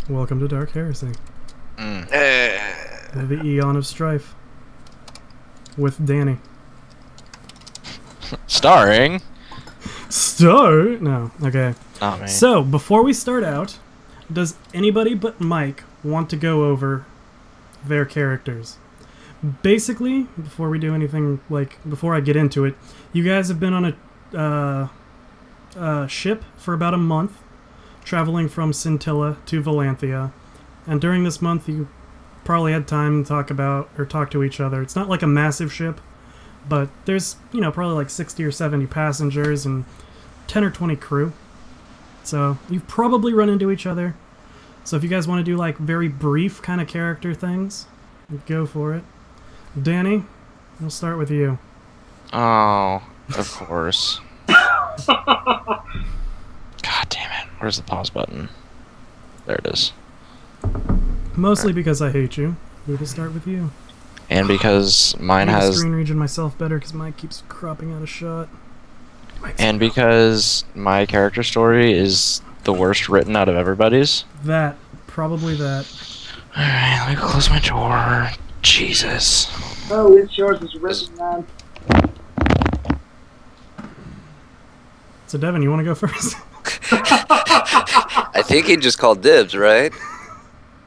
Welcome to Dark Heresy. The Aeon of Strife. With Danny. Starring? Start? No. Okay. Not me. So, before we start out, does anybody but Mike want to go over their characters? Basically, before we do anything, before I get into it, you guys have been on a ship for about a month, traveling from Scintilla to Valanthia, and during this month you probably had time to talk to each other. It's not like a massive ship, but there's, probably like 60 or 70 passengers and 10 or 20 crew. So you've probably run into each other. So if you guys want to do like very brief kind of character things, go for it. Danny, we'll start with you. Oh, of course. God damn it. Where's the pause button? There it is. Mostly because I hate you. We will start with you. And because mine I need to has... screen region myself better because mine keeps cropping out a shot. And because my character story is the worst written out of everybody's. Probably that. Alright, let me close my door. Jesus. Oh, it's yours is written, man. So Devin, you want to go first? I think he just called dibs, right?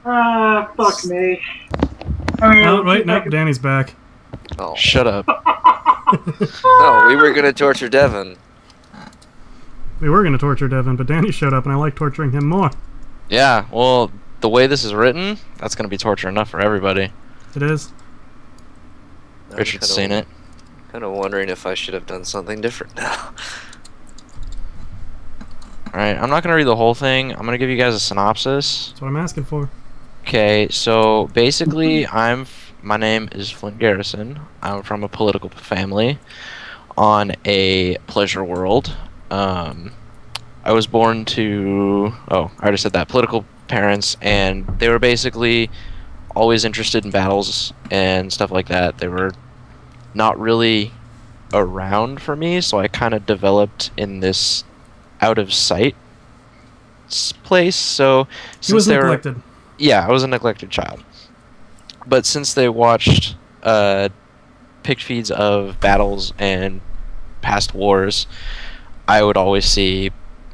Fuck me. Oh, wait, nope, Danny's back. Oh. Shut up. No, we were gonna torture Devin. We were going to torture Devin, but Danny showed up and I like torturing him more. Yeah, well, the way this is written, that's going to be torture enough for everybody. It is. Richard's seen it. Kind of wondering if I should have done something different now. Alright, I'm not going to read the whole thing. I'm going to give you guys a synopsis. That's what I'm asking for. Okay, so basically, my name is Flynn Garrison. I'm from a political family on a pleasure world. I was born to, I already said that, political parents, and they were basically always interested in battles and stuff like that. They were not really around for me, so I kind of developed in this out of sight place. So He was neglected. Yeah, I was a neglected child. But since they watched picked feeds of battles and past wars, I would always see,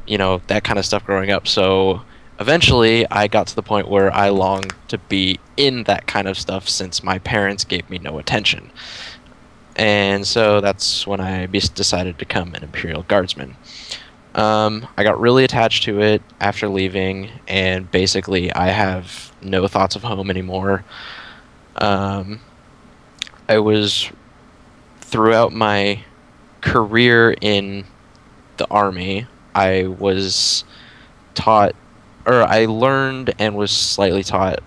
that kind of stuff growing up. So eventually I got to the point where I longed to be in that kind of stuff since my parents gave me no attention. And so that's when I decided to become an Imperial Guardsman. I got really attached to it after leaving, and basically I have no thoughts of home anymore. I was, throughout my career in the Army, I was taught, or I learned and was slightly taught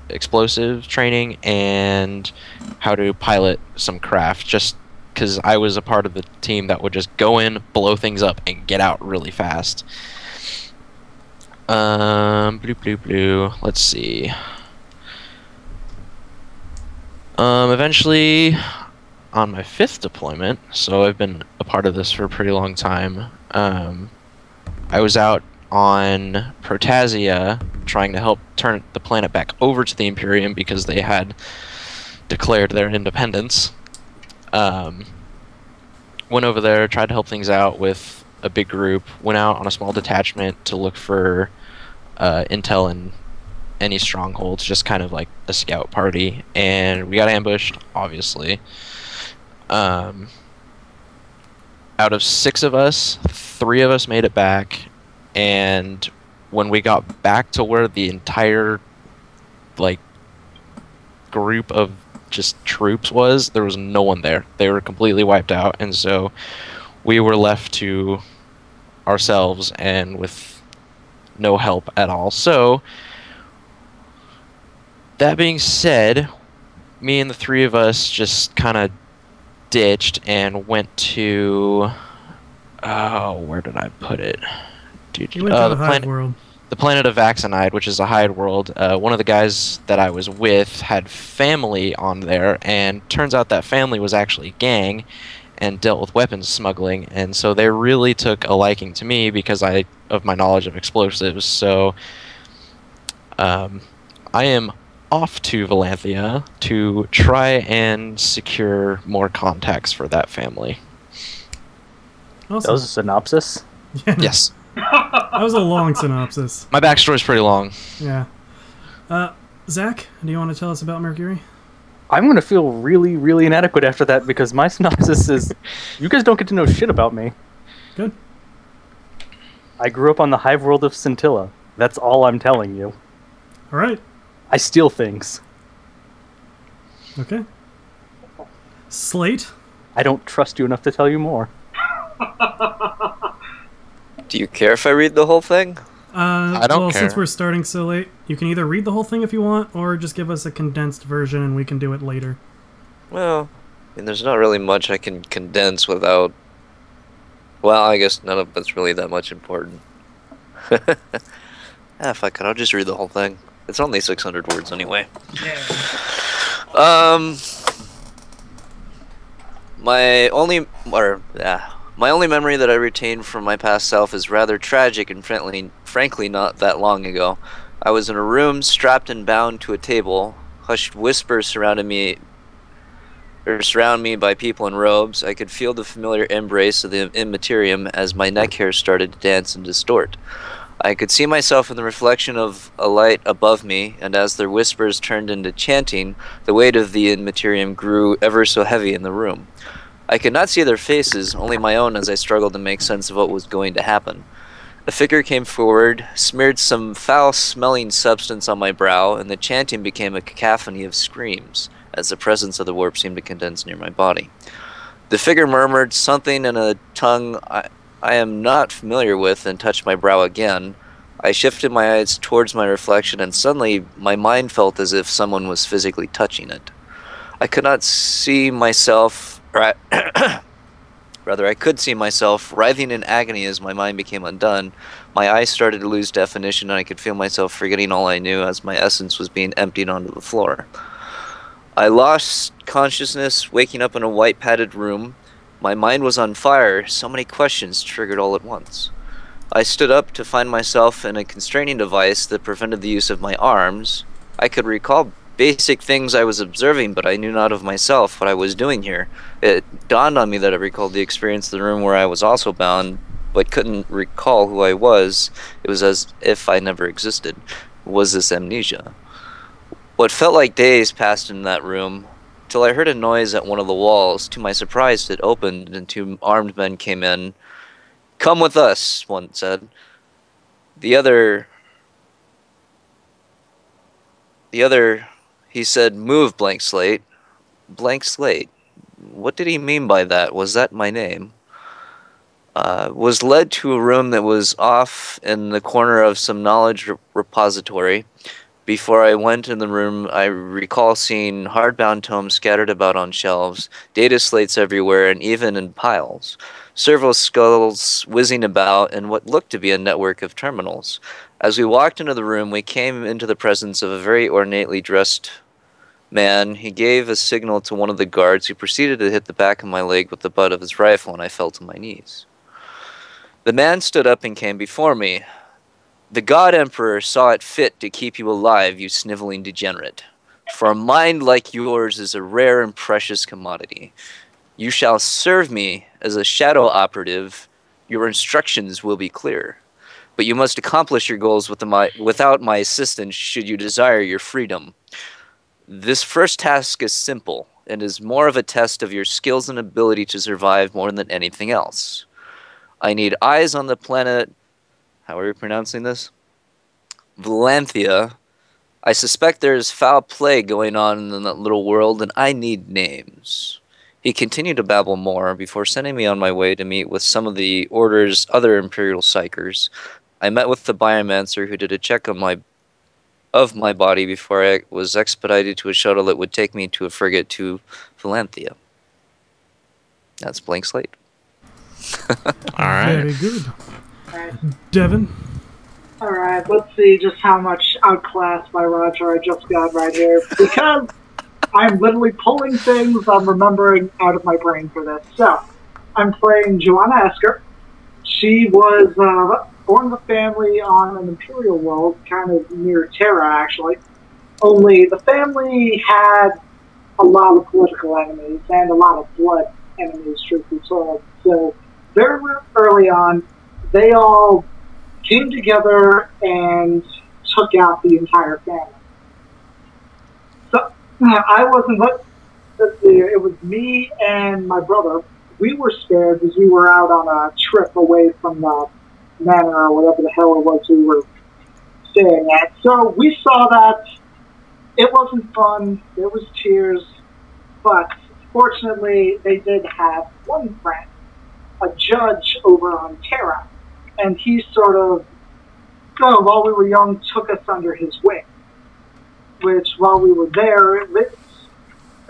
explosive training and how to pilot some craft, just because I was a part of the team that would just go in, blow things up, and get out really fast. Let's see. Eventually, on my 5th deployment, so I've been a part of this for a pretty long time, I was out on Protasia trying to help turn the planet back over to the Imperium because they had declared their independence. Went over there, tried to help things out with a big group, went out on a small detachment to look for intel and any strongholds, just kind of like a scout party, and we got ambushed, obviously. Out of 6 of us, 3 of us made it back, and when we got back to where the entire group of just troops was, there was no one there. They were completely wiped out, and so we were left to ourselves and with no help at all. So that being said, me and the 3 of us just kind of ditched and went to, where did I put it? You went to the Hive world. The planet of Vaxenide, which is a hide world. One of the guys that I was with had family on there, and turns out that family was actually a gang and dealt with weapons smuggling, and so they really took a liking to me because of my knowledge of explosives. So I am off to Valanthia to try and secure more contacts for that family. Awesome. That was a synopsis? Yeah, Yes. that was a long synopsis. My backstory's pretty long. Yeah. Zach, do you want to tell us about Mercury? I'm going to feel really, really inadequate after that because my synopsis is, you guys don't get to know shit about me. Good. I grew up on the hive world of Scintilla. That's all I'm telling you. All right. I steal things. Okay. Slate? I don't trust you enough to tell you more. Do you care if I read the whole thing? I don't well, care. since we're starting so late, you can either read the whole thing if you want, or just give us a condensed version and we can do it later. Well, I mean, there's not really much I can condense without... Well, I guess none of it's really that much important. Fuck it, I'll just read the whole thing. It's only 600 words anyway. Yeah. My only memory that I retain from my past self is rather tragic and frankly not that long ago. I was in a room strapped and bound to a table. Hushed whispers surround me by people in robes. I could feel the familiar embrace of the immaterium as my neck hair started to dance and distort. I could see myself in the reflection of a light above me, and as their whispers turned into chanting, the weight of the immaterium grew ever so heavy in the room. I could not see their faces, only my own as I struggled to make sense of what was going to happen. A figure came forward, smeared some foul-smelling substance on my brow, and the chanting became a cacophony of screams, as the presence of the warp seemed to condense near my body. The figure murmured something in a tongue I am not familiar with and touched my brow again. I shifted my eyes towards my reflection, and suddenly my mind felt as if someone was physically touching it. I could not see myself... Rather, I could see myself writhing in agony as my mind became undone. My eyes started to lose definition, and I could feel myself forgetting all I knew as my essence was being emptied onto the floor. I lost consciousness, waking up in a white padded room. My mind was on fire, so many questions triggered all at once. I stood up to find myself in a constraining device that prevented the use of my arms. I could recall basic things I was observing, but I knew not of myself what I was doing here. It dawned on me that I recalled the experience of the room where I was also bound, but couldn't recall who I was. It was as if I never existed. Was this amnesia? What felt like days passed in that room, till I heard a noise at one of the walls. To my surprise, it opened, and two armed men came in. "Come with us," one said. The other, he said, "Move, blank slate." Blank slate? What did he mean by that? Was that my name? Was led to a room that was off in the corner of some knowledge repository. Before I went in the room, I recall seeing hardbound tomes scattered about on shelves, data slates everywhere, and even in piles. Several skulls whizzing about, and what looked to be a network of terminals. As we walked into the room, we came into the presence of a very ornately dressed man. He gave a signal to one of the guards, who proceeded to hit the back of my leg with the butt of his rifle, and I fell to my knees. The man stood up and came before me. "The God Emperor saw it fit to keep you alive, you sniveling degenerate. For a mind like yours is a rare and precious commodity. You shall serve me as a shadow operative. Your instructions will be clear. But you must accomplish your goals without my assistance should you desire your freedom. This first task is simple, and is more of a test of your skills and ability to survive more than anything else. I need eyes on the planet..." How are we pronouncing this? Valanthia. "I suspect there is foul play going on in that little world, and I need names." He continued to babble more before sending me on my way to meet with some of the Order's other Imperial Psychers. I met with the Biomancer, who did a check on my body before I was expedited to a shuttle that would take me to a frigate to Valanthia. That's blank slate. Alright. Very good. Alright. Devin? Alright, let's see just how much outclassed by Roger I just got right here. Because I'm literally pulling things I'm remembering out of my brain for this. So, I'm playing Joanna Esker. She was formed a family on an Imperial world, kind of near Terra, actually. Only the family had a lot of political enemies and a lot of blood enemies, truth be told. So very early on, they all came together and took out the entire family. So I wasn't, but it was me and my brother. We were scared because we were out on a trip away from the manor or whatever the hell it was we were staying at. So we saw that it wasn't fun. There was tears, but fortunately they did have one friend, a judge over on Terra, and he sort of, while we were young, took us under his wing. Which, while we were there,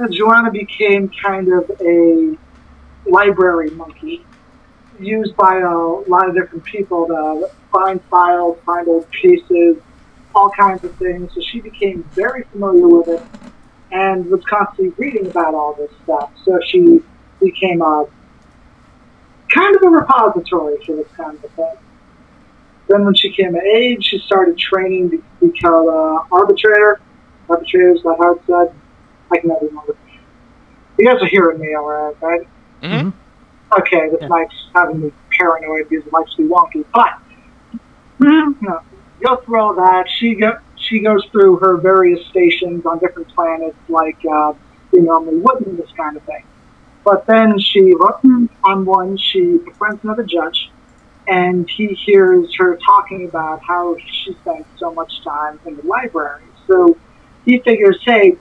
Joanne became kind of a library monkey, used by a lot of different people to find files, find old pieces, all kinds of things. So she became very familiar with it and was constantly reading about all this stuff. So she became a kind of a repository for this kind of thing. Then when she came of age, she started training to become an arbitrator. Arbitrator is that how it's said? I can never remember. You guys are hearing me all right? Mm-hmm. Okay, this mic's having me paranoid because it likes to be wonky. But, go through all that. She goes through her various stations on different planets like you normally wouldn't, this kind of thing. But then on one, she befriends another judge, and he hears her talking about how she spent so much time in the library. So he figures, hey,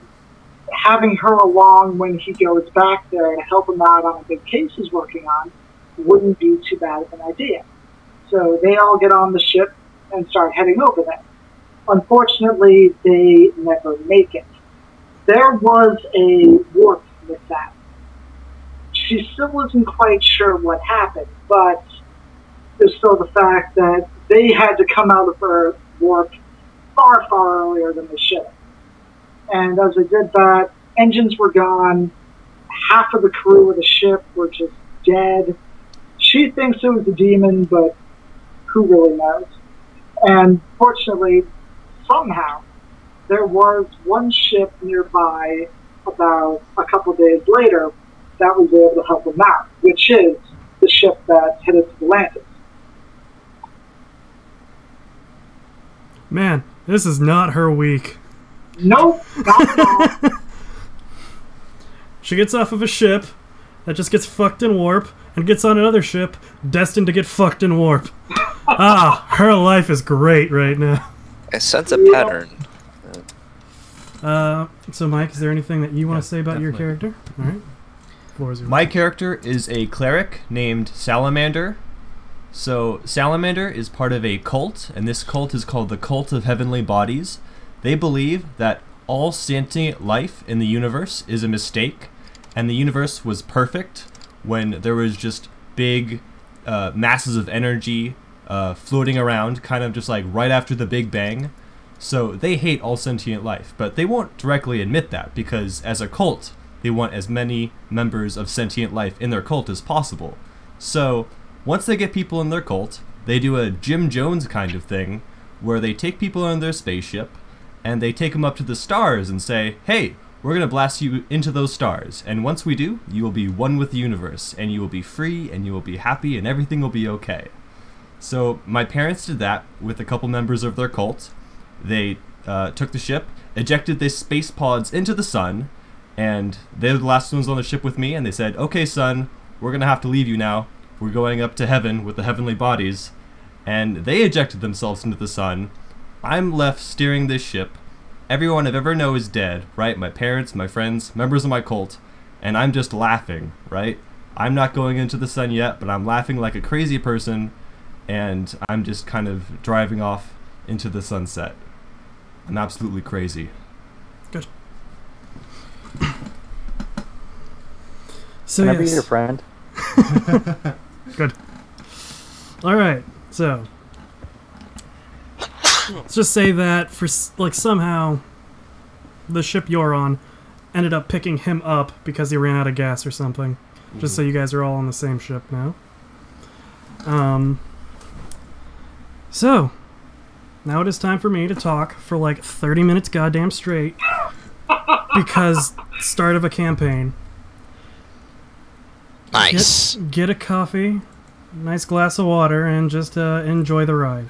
having her along when he goes back there to help him out on a big case he's working on wouldn't be too bad of an idea. So they all get on the ship and start heading over there. Unfortunately, they never make it. There was a warp mishap. She still isn't quite sure what happened, but there's still the fact that they had to come out of her warp far, far earlier than they should have. And as they did that, engines were gone. Half of the crew of the ship were just dead. She thinks it was a demon, but who really knows? And fortunately, somehow, there was one ship nearby about a couple days later that was able to help them out, which is the ship that headed to Atlantis. Man, this is not her week. Nope, not at all. She gets off of a ship that just gets fucked in warp and gets on another ship destined to get fucked in warp. Her life is great right now. I sense a pattern. So Mike, is there anything that you want to say about your character? All right. Floor is yours. My character is a cleric named Salamander. So Salamander is part of a cult, and this cult is called the Cult of Heavenly Bodies. They believe that all sentient life in the universe is a mistake, and the universe was perfect when there was just big masses of energy floating around, kind of just like right after the Big Bang. So they hate all sentient life, but they won't directly admit that, because as a cult, they want as many members of sentient life in their cult as possible. So once they get people in their cult, they do a Jim Jones kind of thing, where they take people in their spaceship, and they take them up to the stars and say, hey, we're going to blast you into those stars, and once we do, you will be one with the universe, and you will be free, and you will be happy, and everything will be okay. So my parents did that with a couple members of their cult. They took the ship, ejected the space pods into the sun, and they're the last ones on the ship with me, and they said, okay, son, we're going to have to leave you now. We're going up to heaven with the heavenly bodies. And they ejected themselves into the sun. I'm left steering this ship. Everyone I've ever known is dead, right? My parents, my friends, members of my cult. And I'm just laughing, right? I'm not going into the sun yet, but I'm laughing like a crazy person. And I'm just kind of driving off into the sunset. I'm absolutely crazy. Good. So Can I yes. be your friend? Good. All right. So let's just say that for like somehow the ship you're on ended up picking him up because he ran out of gas or something. Just so you guys are all on the same ship now. So, now it is time for me to talk for like 30 minutes goddamn straight. Because start of a campaign. Nice. Get a coffee, nice glass of water, and just enjoy the ride.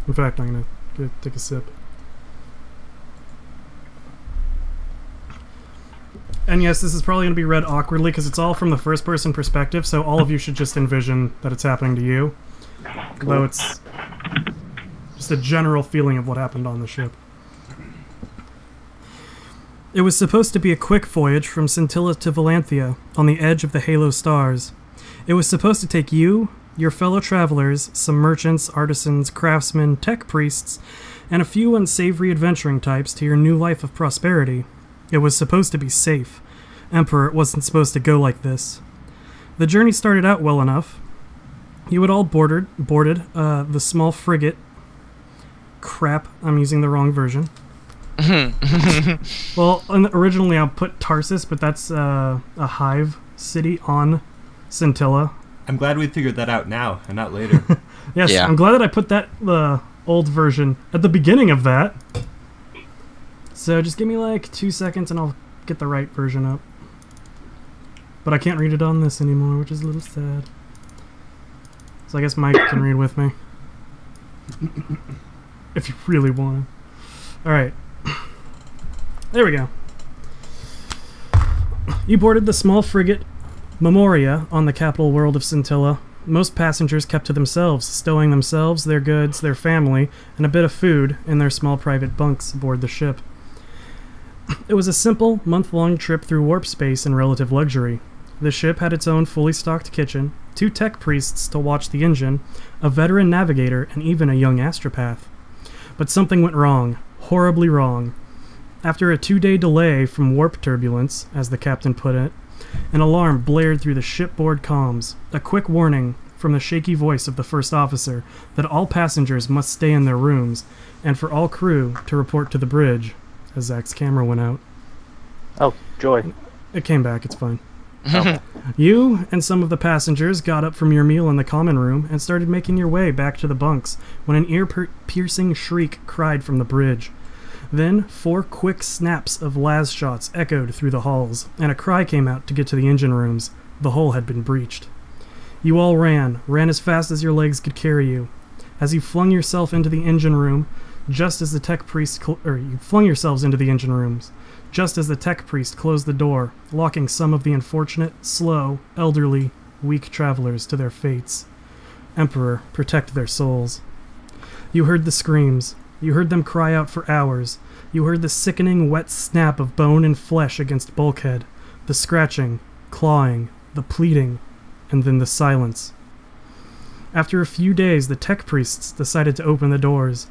In fact, I'm gonna take a sip. And yes, this is probably going to be read awkwardly because it's all from the first-person perspective, so all of you should just envision that it's happening to you. Cool. Though it's just a general feeling of what happened on the ship. It was supposed to be a quick voyage from Scintilla to Valanthia, on the edge of the Halo stars. It was supposed to take you, your fellow travelers, some merchants, artisans, craftsmen, tech priests, and a few unsavory adventuring types to your new life of prosperity. It was supposed to be safe. Emperor, it wasn't supposed to go like this. The journey started out well enough. You had all boarded the small frigate. Crap, I'm using the wrong version. Well, originally I put Tarsus, but that's a hive city on Scintilla. I'm glad we figured that out now and not later. Yes, yeah. I'm glad that I put the old version at the beginning of that. So just give me like 2 seconds and I'll get the right version up. But I can't read it on this anymore, which is a little sad. So I guess Mike can read with me. If you really want to. Alright. There we go. You boarded the small frigate Memoria on the capital world of Scintilla. Most passengers kept to themselves, stowing themselves, their goods, their family, and a bit of food in their small private bunks aboard the ship. It was a simple, month-long trip through warp space in relative luxury. The ship had its own fully stocked kitchen, 2 tech priests to watch the engine, a veteran navigator, and even a young astropath. But something went wrong. Horribly wrong. After a 2-day delay from warp turbulence, as the captain put it, an alarm blared through the shipboard comms, a quick warning from the shaky voice of the first officer that all passengers must stay in their rooms, and for all crew to report to the bridge, as Zach's camera went out. Oh, joy. It came back, it's fine. You and some of the passengers got up from your meal in the common room and started making your way back to the bunks when an ear-piercing shriek cried from the bridge. Then 4 quick snaps of las shots echoed through the halls, and a cry came out to get to the engine rooms. The hull had been breached. You all ran as fast as your legs could carry you. As you flung yourself into the engine room, just as the tech priest you flung yourselves into the engine rooms, just as the tech priest closed the door, locking some of the unfortunate, slow, elderly, weak travelers to their fates. Emperor, protect their souls. You heard the screams. You heard them cry out for hours. You heard the sickening, wet snap of bone and flesh against bulkhead, the scratching, clawing, the pleading, and then the silence. After a few days, the tech priests decided to open the doors.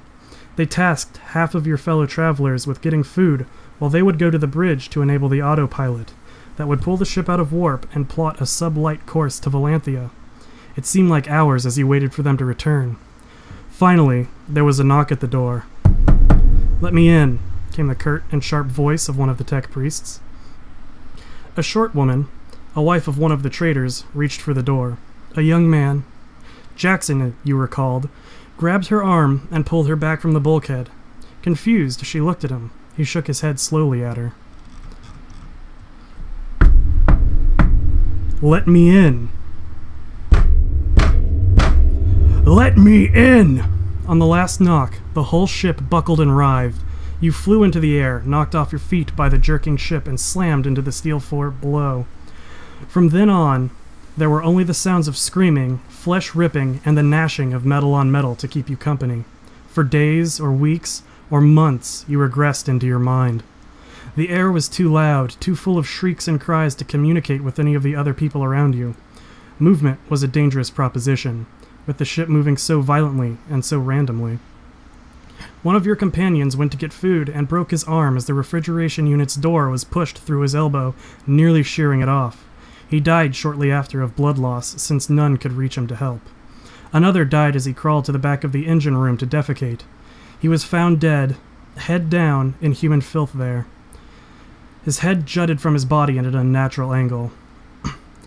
They tasked half of your fellow travelers with getting food while they would go to the bridge to enable the autopilot that would pull the ship out of warp and plot a sub-light course to Valanthia. It seemed like hours as you waited for them to return. Finally, there was a knock at the door. "Let me in," came the curt and sharp voice of one of the tech priests. A short woman, a wife of one of the traders, reached for the door. A young man, Jackson, you recalled, grabbed her arm and pulled her back from the bulkhead. Confused, she looked at him. He shook his head slowly at her. "Let me in." "Let me in!" On the last knock, the whole ship buckled and writhed. You flew into the air, knocked off your feet by the jerking ship, and slammed into the steel floor below. From then on, there were only the sounds of screaming, flesh ripping, and the gnashing of metal on metal to keep you company. For days, or weeks, or months, you regressed into your mind. The air was too loud, too full of shrieks and cries to communicate with any of the other people around you. Movement was a dangerous proposition, with the ship moving so violently and so randomly. One of your companions went to get food and broke his arm as the refrigeration unit's door was pushed through his elbow, nearly shearing it off. He died shortly after of blood loss, since none could reach him to help. Another died as he crawled to the back of the engine room to defecate. He was found dead, head down, in human filth there. His head jutted from his body at an unnatural angle.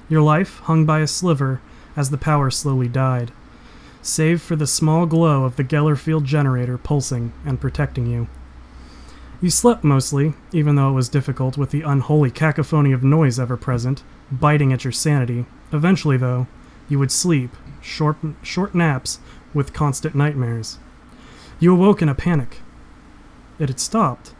Your life hung by a sliver as the power slowly died, save for the small glow of the Gellerfield generator pulsing and protecting you. You slept mostly, even though it was difficult with the unholy cacophony of noise ever present, biting at your sanity. Eventually, though, you would sleep, short naps with constant nightmares. You awoke in a panic. It had stopped.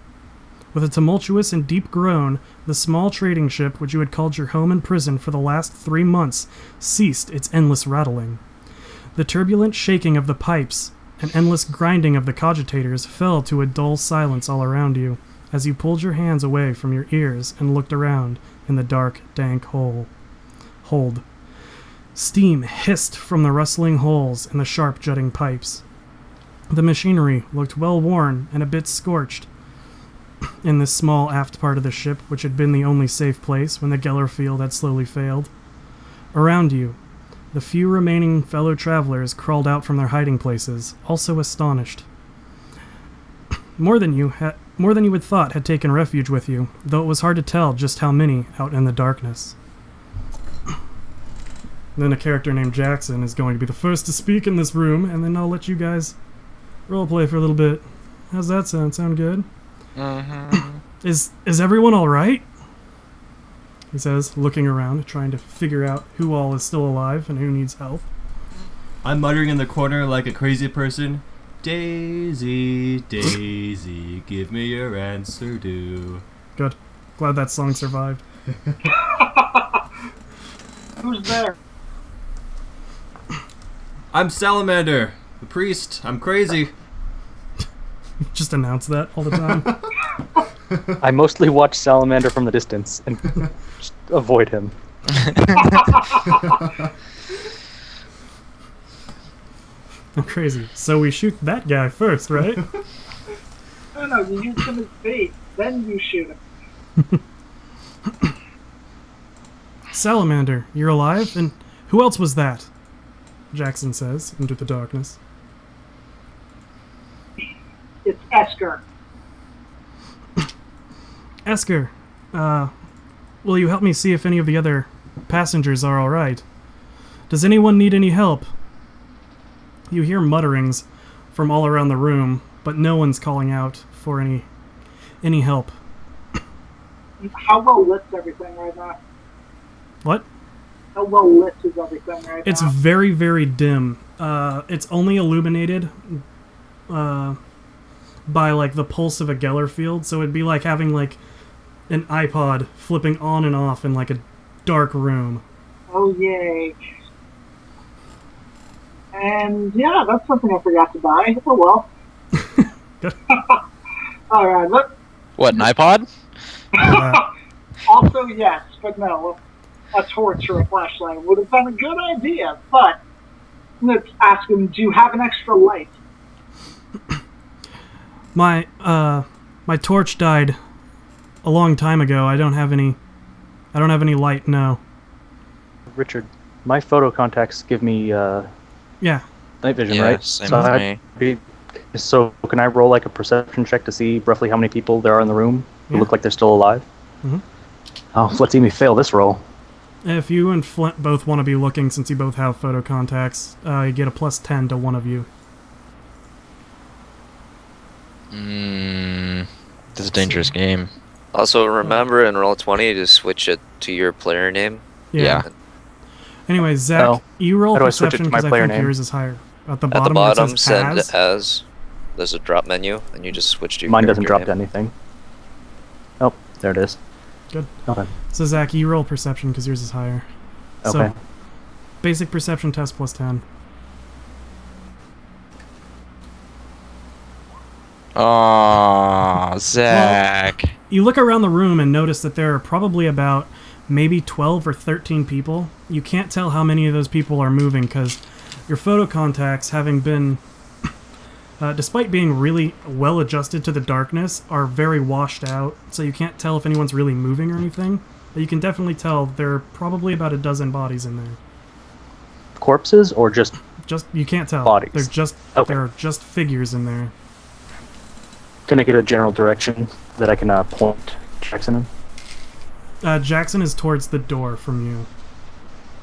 With a tumultuous and deep groan, the small trading ship which you had called your home and prison for the last 3 months ceased its endless rattling. The turbulent shaking of the pipes and endless grinding of the cogitators fell to a dull silence all around you as you pulled your hands away from your ears and looked around in the dark, dank hold. Steam hissed from the rustling holes in the sharp jutting pipes. The machinery looked well worn and a bit scorched in this small aft part of the ship, which had been the only safe place when the Gellerfield had slowly failed. Around you, the few remaining fellow travelers crawled out from their hiding places, also astonished. More than you had thought had taken refuge with you, though it was hard to tell just how many out in the darkness. Then a character named Jackson is going to be the first to speak in this room, and then I'll let you guys roleplay for a little bit. How's that sound? Sound good? Mm-hmm. Is everyone alright? He says, looking around, trying to figure out who all is still alive and who needs help. I'm muttering in the corner like a crazy person. Daisy, Daisy, give me your answer due. Good. Glad that song survived. Who's there? I'm Salamander, the priest. I'm crazy. Just announce that all the time. I mostly watch Salamander from the distance and just avoid him. I'm crazy. So we shoot that guy first, right? No, you use him as bait, then you shoot him. Salamander, you're alive? And who else was that? Jackson says, into the darkness. It's Esker. Esker, will you help me see if any of the other passengers are alright? Does anyone need any help? You hear mutterings from all around the room, but no one's calling out for any help. How well lit is everything right now? What? How well lit is everything right It's now? very, very dim. It's only illuminated by like the pulse of a Gellerfield, so it'd be like having like an iPod flipping on and off in like a dark room. Oh, yay. And yeah, that's something I forgot to buy. Oh well. Good. Alright, look. What, an iPod? Also, yes, but no. A torch or a flashlight would have been a good idea, but let's ask him, do you have an extra light? My torch died a long time ago. I don't have any light, no. Richard, my photo contacts give me Yeah. night vision, Yeah, right? same so with me. So can I roll like a perception check to see roughly how many people there are in the room who Yeah. look like they're still alive? Mhm. Oh, let's see me fail this roll. If you and Flint both want to be looking, since you both have photo contacts, you get a +10 to one of you. This is a dangerous game. Also, remember in Roll20 to switch it to your player name. Yeah. Anyway, Zach, Oh. you roll How do I switch it perception to my because I player think name? yours is higher. At the At bottom, the where it bottom, says send has. as. There's a drop menu, and you just switch to your Mine doesn't character drop to name. anything. Oh, there it is. Good. Okay. So Zach, you roll perception because yours is higher. Okay. So, basic perception test +10. Aw, Zach. You look around the room and notice that there are probably about maybe 12 or 13 people. You can't tell how many of those people are moving because your photo contacts, having been, despite being really well adjusted to the darkness, are very washed out. So you can't tell if anyone's really moving or anything. But you can definitely tell there are probably about a dozen bodies in there. Corpses or just You can't tell. Bodies. There are just figures in there. can I get a general direction that I can point Jackson in? Jackson is towards the door from you.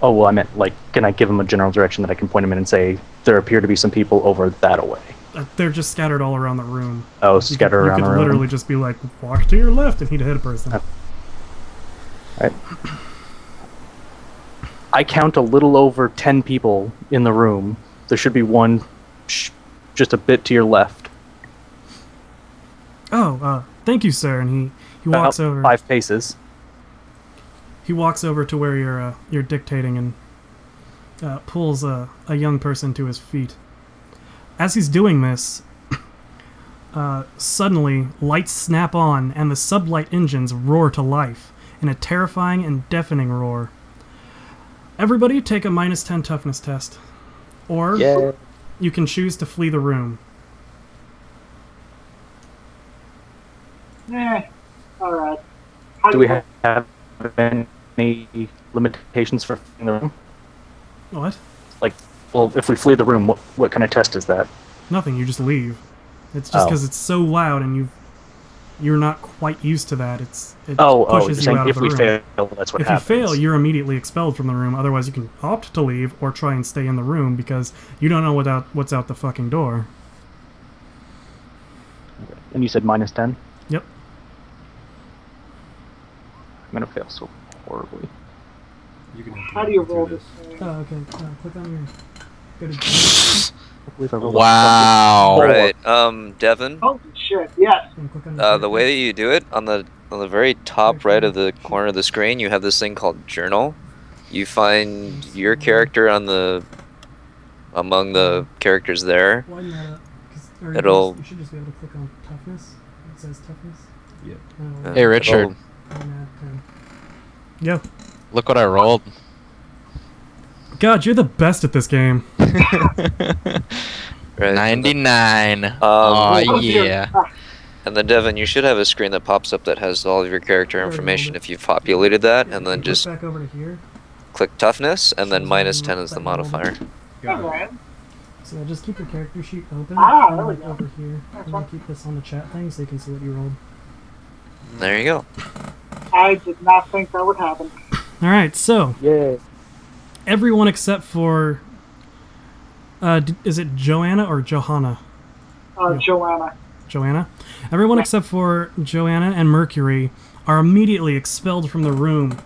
Oh, well, I meant, like, can I give him a general direction that I can point him in and say, there appear to be some people over that away? They're just scattered all around the room. Oh, scattered around the room. You could room. literally just be like, walk to your left, and he'd hit a person. Alright. I count a little over 10 people in the room. There should be one just a bit to your left. Oh, thank you, sir. And he walks About over. 5 paces. He walks over to where you're dictating and pulls a young person to his feet. As he's doing this, suddenly lights snap on and the sublight engines roar to life in a terrifying and deafening roar. Everybody take a -10 toughness test. Or you can choose to flee the room. Alright. Do we have any limitations for fleeing the room? What? Like, well, if we flee the room, what kind of test is that? Nothing, you just leave. It's just because it's so loud and you're not quite used to that. It pushes you're you saying out if of the we room. fail, that's what If happens. you fail, you're immediately expelled from the room. Otherwise, you can opt to leave or try and stay in the room because you don't know what's out the fucking door. And you said -10? Yep. I'm gonna fail so horribly. You can How do you roll this thing? Oh, okay. Click on your... Go to... I believe I rolled Wow. Right. Devin, Holy shit, yes. and click on the way that you do it, on the very top right of the corner of the screen, you have this thing called Journal. You find your character among the characters there. Widen that up. It'll- You should just be able to click on toughness. It says toughness. Yeah. Hey, Richard. It'll- Yo. Look what I rolled. God, you're the best at this game. Right. 99. Oh, Oh, dear. yeah. And then Devin, you should have a screen that pops up that has all of your character information if you've populated that, and then just back over to here. click toughness, and then -10 is the modifier. Alright. So just keep your character sheet open. Ah, and there we look go. over here. That's And then fine. keep this on the chat thing so you can see what you rolled. There you go. I did not think that would happen. Alright, so Yeah. everyone except for... is it Joanna or Johanna? Joanna. Joanna? Everyone except for Joanna and Mercury are immediately expelled from the room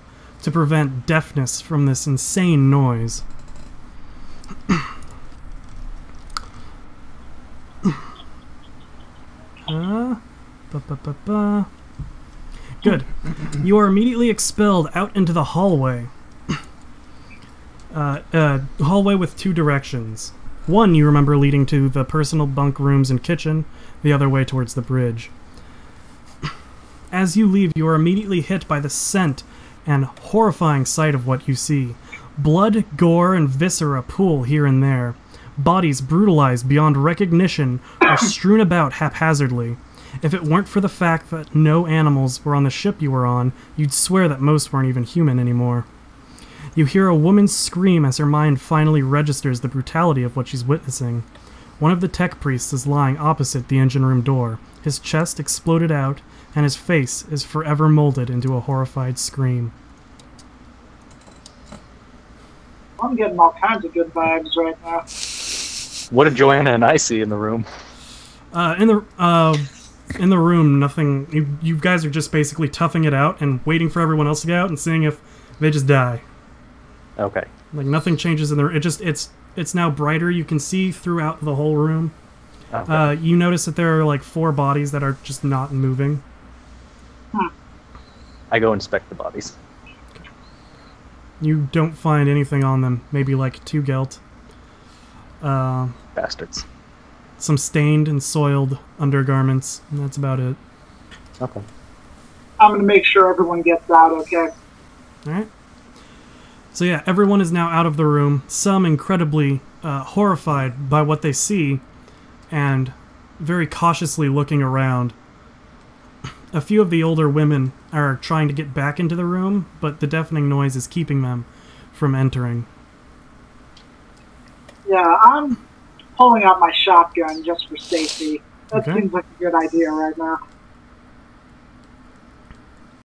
to prevent deafness from this insane noise. Good. You are immediately expelled out into the hallway. Hallway with 2 directions. One you remember leading to the personal bunk rooms and kitchen, the other way towards the bridge. As you leave, you are immediately hit by the scent and horrifying sight of what you see. Blood, gore, and viscera pool here and there. Bodies brutalized beyond recognition are strewn about haphazardly. If it weren't for the fact that no animals were on the ship you were on, you'd swear that most weren't even human anymore. You hear a woman scream as her mind finally registers the brutality of what she's witnessing. One of the tech priests is lying opposite the engine room door. His chest exploded out, and his face is forever molded into a horrified scream. I'm getting all kinds of good vibes right now. What did Joanna and I see in the room? In the room, nothing. You guys are just basically toughing it out and waiting for everyone else to get out and seeing if they just die. Okay. Like nothing changes in there. It's now brighter. You can see throughout the whole room. Okay. You notice that there are like 4 bodies that are just not moving. I go inspect the bodies. You don't find anything on them. Maybe like 2 gelt. Bastards. Some stained and soiled undergarments. And that's about it. Okay. I'm going to make sure everyone gets out, okay? Alright. So yeah, everyone is now out of the room. Some incredibly horrified by what they see and very cautiously looking around. A few of the older women are trying to get back into the room, but the deafening noise is keeping them from entering. Yeah, I'm pulling out my shotgun just for safety. That Okay. seems like a good idea right now.